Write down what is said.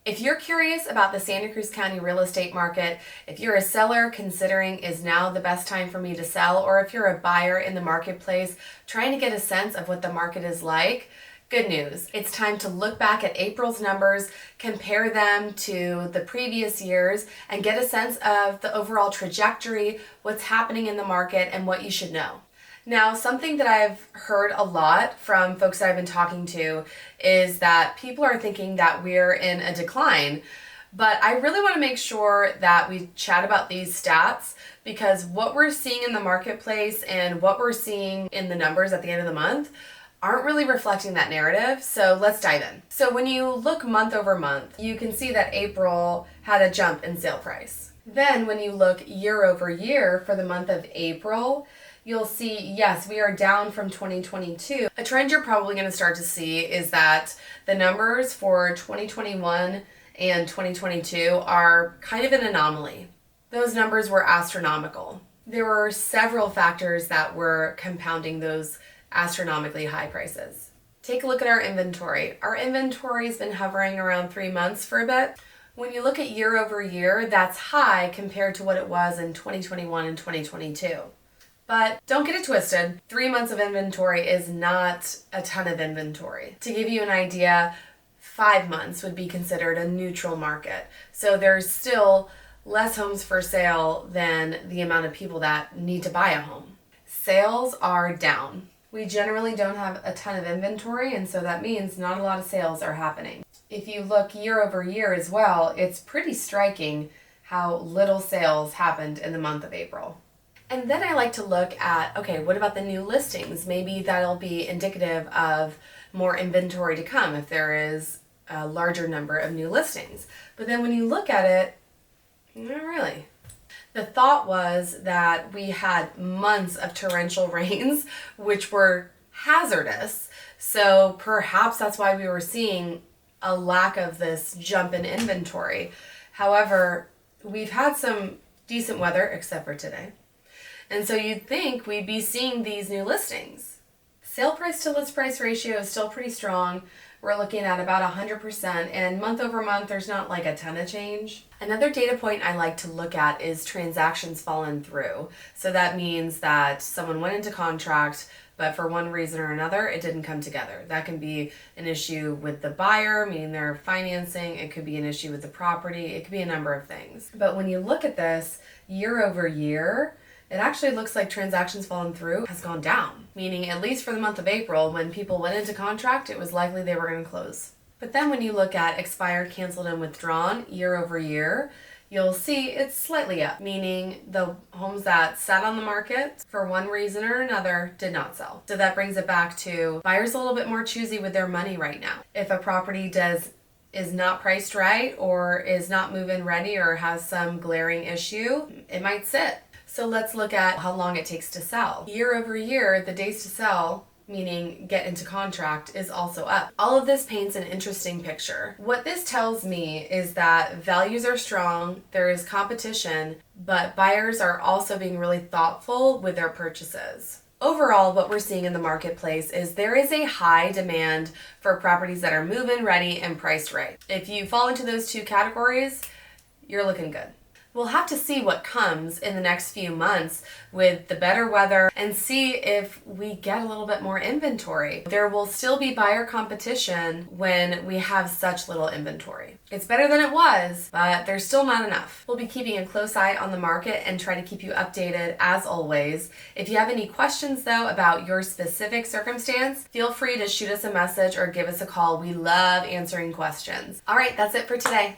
If you're curious about the Santa Cruz County real estate market, if you're a seller considering is now the best time for me to sell, or if you're a buyer in the marketplace trying to get a sense of what the market is like, good news. It's time to look back at April's numbers, compare them to the previous years, and get a sense of the overall trajectory, what's happening in the market, and what you should know. Now, something that I've heard a lot from folks that I've been talking to is that people are thinking that we're in a decline. But I really want to make sure that we chat about these stats, because what we're seeing in the marketplace and what we're seeing in the numbers at the end of the month aren't really reflecting that narrative. So let's dive in. So when you look month over month, you can see that April had a jump in sale price. Then when you look year over year for the month of April, you'll see, yes, we are down from 2022. A trend you're probably going to start to see is that the numbers for 2021 and 2022 are kind of an anomaly. Those numbers were astronomical. There were several factors that were compounding those astronomically high prices. Take a look at our inventory. Our inventory has been hovering around 3 months for a bit. When you look at year over year, that's high compared to what it was in 2021 and 2022. But don't get it twisted. 3 months of inventory is not a ton of inventory. To give you an idea, 5 months would be considered a neutral market. So there's still less homes for sale than the amount of people that need to buy a home. Sales are down. We generally don't have a ton of inventory, and so that means not a lot of sales are happening. If you look year over year as well, it's pretty striking how little sales happened in the month of April. And then I like to look at, okay, what about the new listings? Maybe that'll be indicative of more inventory to come if there is a larger number of new listings. But then when you look at it, not really. The thought was that we had months of torrential rains, which were hazardous. So perhaps that's why we were seeing a lack of this jump in inventory. However, we've had some decent weather, except for today. And so you'd think we'd be seeing these new listings. Sale price to list price ratio is still pretty strong. We're looking at about 100%, and month over month, there's not like a ton of change. Another data point I like to look at is transactions fallen through. So that means that someone went into contract, but for one reason or another, it didn't come together. That can be an issue with the buyer, meaning they're financing. It could be an issue with the property. It could be a number of things. But when you look at this year over year, it actually looks like transactions fallen through has gone down, meaning at least for the month of April, when people went into contract, it was likely they were going to close. But then when you look at expired, canceled, and withdrawn year over year, you'll see it's slightly up, meaning the homes that sat on the market for one reason or another did not sell. So that brings it back to buyers a little bit more choosy with their money right now. If a property is not priced right, or is not move-in ready, or has some glaring issue, it might sit. So let's look at how long it takes to sell. Year over year, the days to sell, meaning get into contract, is also up. All of this paints an interesting picture. What this tells me is that values are strong, there is competition, but buyers are also being really thoughtful with their purchases. Overall, what we're seeing in the marketplace is there is a high demand for properties that are move-in ready and priced right. If you fall into those two categories, you're looking good. We'll have to see what comes in the next few months with the better weather and see if we get a little bit more inventory. There will still be buyer competition when we have such little inventory. It's better than it was, but there's still not enough. We'll be keeping a close eye on the market and try to keep you updated as always. If you have any questions though about your specific circumstance, feel free to shoot us a message or give us a call. We love answering questions. All right, that's it for today.